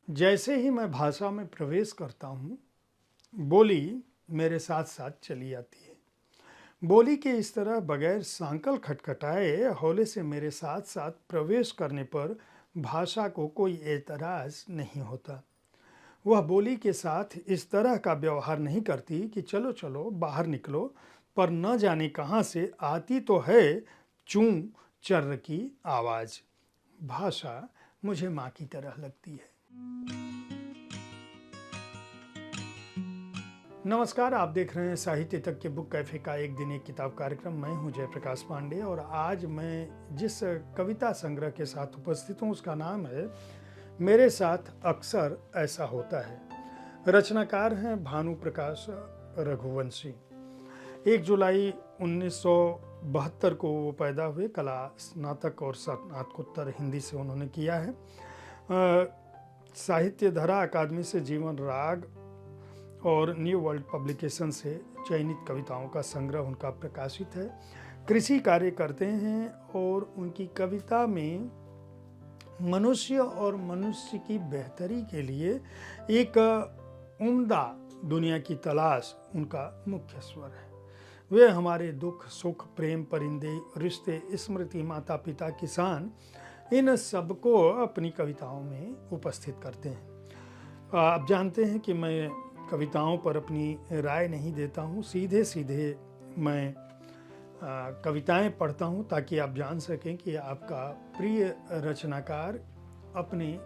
जैसे ही मैं भाषा में प्रवेश करता हूँ, बोली मेरे साथ साथ चली आती है। बोली के इस तरह बगैर सांकल खटखटाए हौले से मेरे साथ साथ प्रवेश करने पर भाषा को कोई एतराज़ नहीं होता। वह बोली के साथ इस तरह का व्यवहार नहीं करती कि चलो चलो बाहर निकलो, पर न जाने कहाँ से आती तो है चूं चर्र की आवाज़। भाषा मुझे माँ की तरह लगती है। नमस्कार, आप देख रहे हैं साहित्य तक के बुक कैफे का एक दिन एक किताब कार्यक्रम। मैं हूं जयप्रकाश पांडे और आज मैं जिस कविता संग्रह के साथ उपस्थित हूं उसका नाम है मेरे साथ अक्सर ऐसा होता है। रचनाकार हैं भानु प्रकाश रघुवंशी। 1 जुलाई 1972 को वो पैदा हुए। कला स्नातक और स्नातकोत्तर हिंदी से उन्होंने किया है। साहित्य धरा अकादमी से जीवन राग और न्यू वर्ल्ड पब्लिकेशन से चयनित कविताओं का संग्रह उनका प्रकाशित है। कृषि कार्य करते हैं और उनकी कविता में मनुष्य और मनुष्य की बेहतरी के लिए एक उम्दा दुनिया की तलाश उनका मुख्य स्वर है। वे हमारे दुख सुख प्रेम परिंदे रिश्ते स्मृति माता पिता किसान इन सबको अपनी कविताओं में उपस्थित करते हैं। आप जानते हैं कि मैं कविताओं पर अपनी राय नहीं देता हूँ, सीधे सीधे मैं कविताएं पढ़ता हूँ ताकि आप जान सकें कि आपका प्रिय रचनाकार अपने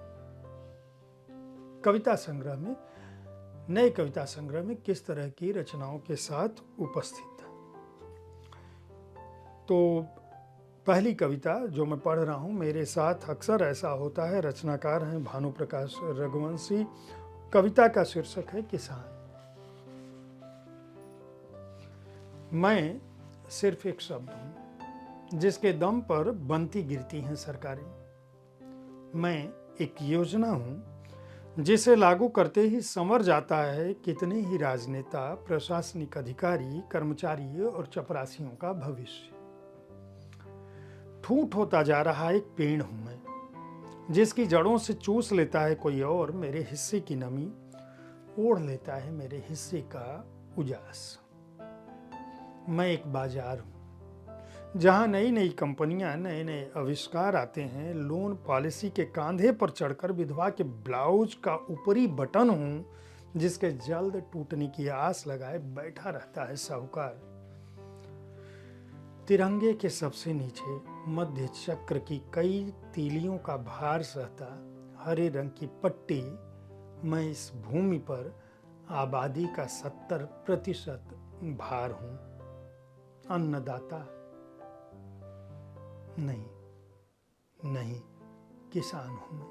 कविता संग्रह में, नए कविता संग्रह में किस तरह की रचनाओं के साथ उपस्थित है। तो पहली कविता जो मैं पढ़ रहा हूँ, मेरे साथ अक्सर ऐसा होता है। रचनाकार हैं भानु प्रकाश रघुवंशी। कविता का शीर्षक है किसान। मैं सिर्फ एक शब्द हूं जिसके दम पर बनती गिरती हैं सरकारें। मैं एक योजना हूं जिसे लागू करते ही संवर जाता है कितने ही राजनेता, प्रशासनिक अधिकारी, कर्मचारी और चपरासियों का भविष्य। ठूठ होता जा रहा एक पेड़ हूं मैं जिसकी जड़ों से चूस लेता है कोई और मेरे हिस्से की नमी, ओढ़ लेता है मेरे हिस्से का उजास। मैं एक बाजार हूं जहां नई नई कंपनियां, नए नए आविष्कार आते हैं। लोन पॉलिसी के कांधे पर चढ़कर विधवा के ब्लाउज का ऊपरी बटन हूं जिसके जल्द टूटने की आस लगाए बैठा रहता है साहूकार। तिरंगे के सबसे नीचे मध्य चक्र की कई तीलियों का भार सहता हरे रंग की पट्टी। मैं इस भूमि पर आबादी का 70% भार हूं। अन्नदाता नहीं, किसान हूं मैं।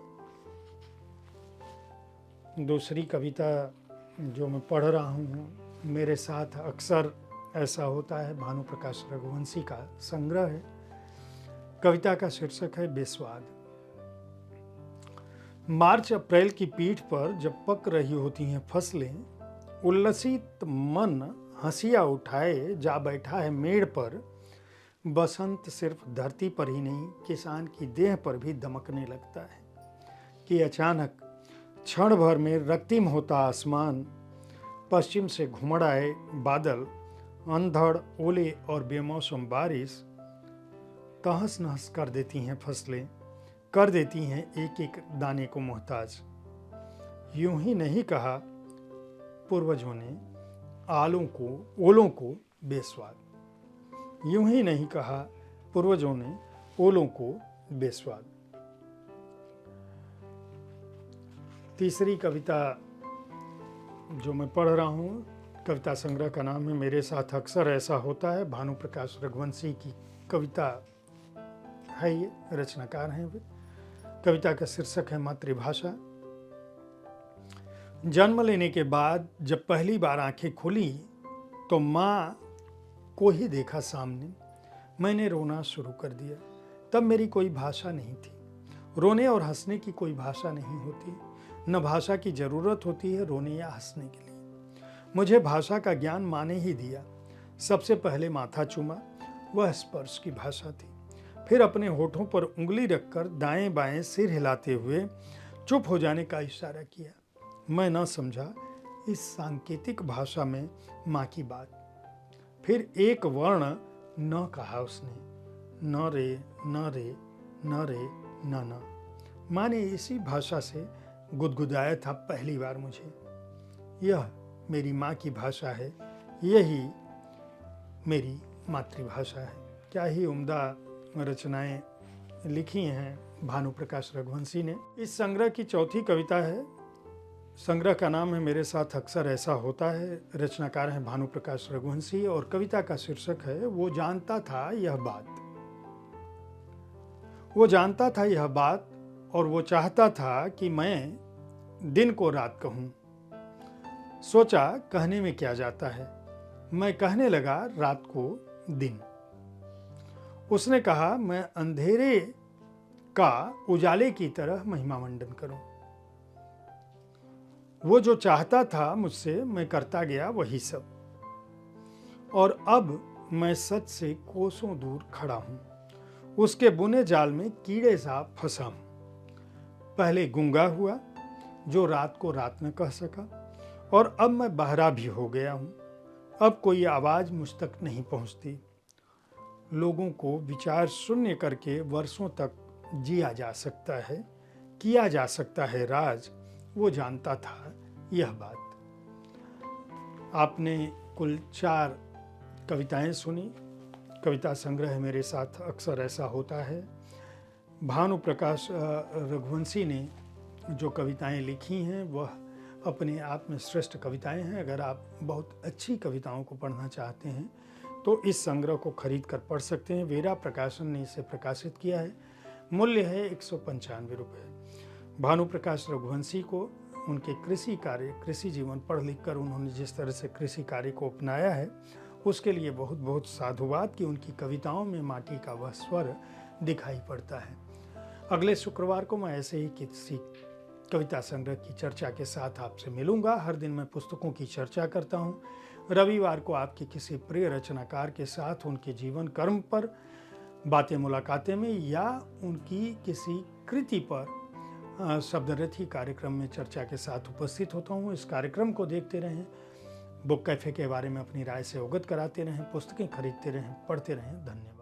दूसरी कविता जो मैं पढ़ रहा हूं, मेरे साथ अक्सर ऐसा होता है, भानु प्रकाश रघुवंशी का संग्रह है। कविता का शीर्षक है बेस्वाद। मार्च अप्रैल की पीठ पर जब पक रही होती हैं फसलें, उल्लसित मन हंसिया उठाए जा बैठा है मेड़ पर। बसंत सिर्फ धरती पर ही नहीं, किसान की देह पर भी दमकने लगता है कि अचानक क्षण भर में रक्तिम होता आसमान। पश्चिम से घुमड़ आए बादल, अंधड़ ओले और बेमौसम बारिश तहस नहस कर देती हैं फसलें, कर देती हैं एक एक दाने को मोहताज। यूं ही नहीं कहा पूर्वजों ने ओलों को बेस्वाद। यूं ही नहीं कहा पूर्वजों ने ओलों को बेस्वाद। तीसरी कविता जो मैं पढ़ रहा हूँ, कविता संग्रह का नाम है मेरे साथ अक्सर ऐसा होता है। भानु प्रकाश रघुवंशी की कविता है ये, रचनाकार हैं वे। कविता का शीर्षक है मातृभाषा। जन्म लेने के बाद जब पहली बार आंखें खुली तो माँ को ही देखा सामने। मैंने रोना शुरू कर दिया। तब मेरी कोई भाषा नहीं थी। रोने और हंसने की कोई भाषा नहीं होती, न भाषा की जरूरत होती है रोने या हंसने के लिए। मुझे भाषा का ज्ञान माँ ने ही दिया। सबसे पहले माथा चूमा, वह स्पर्श की भाषा थी। फिर अपने होठों पर उंगली रखकर दाएं बाएं सिर हिलाते हुए चुप हो जाने का इशारा किया। मैं न समझा इस सांकेतिक भाषा में माँ की बात। फिर एक वर्ण न कहा उसने, न रे न रे न रे न न। माँ ने इसी भाषा से गुदगुदाया था पहली बार मुझे। यह मेरी माँ की भाषा है, यही मेरी मातृभाषा है। क्या ही उम्दा रचनाएं लिखी हैं भानु प्रकाश रघुवंशी ने। इस संग्रह की चौथी कविता है। संग्रह का नाम है मेरे साथ अक्सर ऐसा होता है। रचनाकार हैं भानु प्रकाश रघुवंशी और कविता का शीर्षक है वो जानता था यह बात। वो जानता था यह बात और वो चाहता था कि मैं दिन को रात कहूँ। सोचा कहने में क्या जाता है, मैं कहने लगा रात को दिन। उसने कहा मैं अंधेरे का उजाले की तरह महिमा मंडन करूं। वो जो चाहता था मुझसे मैं करता गया वही सब, और अब मैं सच से कोसों दूर खड़ा हूं। उसके बुने जाल में कीड़े सा फंसा हूं। पहले गूंगा हुआ जो रात को रात न कह सका, और अब मैं बहरा भी हो गया हूं। अब कोई आवाज मुझ तक नहीं पहुंचती। लोगों को विचार शून्य करके वर्षों तक जिया जा सकता है, किया जा सकता है राज। वो जानता था यह बात। आपने कुल 4 कविताएं सुनी। कविता संग्रह मेरे साथ अक्सर ऐसा होता है। भानु प्रकाश रघुवंशी ने जो कविताएं लिखी हैं वह अपने आप में श्रेष्ठ कविताएं हैं। अगर आप बहुत अच्छी कविताओं को पढ़ना चाहते हैं तो इस संग्रह को खरीद कर पढ़ सकते हैं। वेरा प्रकाशन ने इसे प्रकाशित किया है। मूल्य है 195 रुपये। भानु प्रकाश रघुवंशी को उनके कृषि कार्य, कृषि जीवन पढ़ लिख कर उन्होंने जिस तरह से कृषि कार्य को अपनाया है उसके लिए बहुत बहुत साधुवाद कि उनकी कविताओं में माटी का वह स्वर दिखाई पड़ता है। अगले शुक्रवार को मैं ऐसे ही किसी कविता संग्रह की चर्चा के साथ आपसे मिलूंगा। हर दिन मैं पुस्तकों की चर्चा करता हूँ। रविवार को आपके किसी प्रिय रचनाकार के साथ उनके जीवन कर्म पर बातें मुलाकातें में या उनकी किसी कृति पर शब्दरथी कार्यक्रम में चर्चा के साथ उपस्थित होता हूँ। इस कार्यक्रम को देखते रहें। बुक कैफे के बारे में अपनी राय से अवगत कराते रहें, पुस्तकें खरीदते रहें, पढ़ते रहें। धन्यवाद।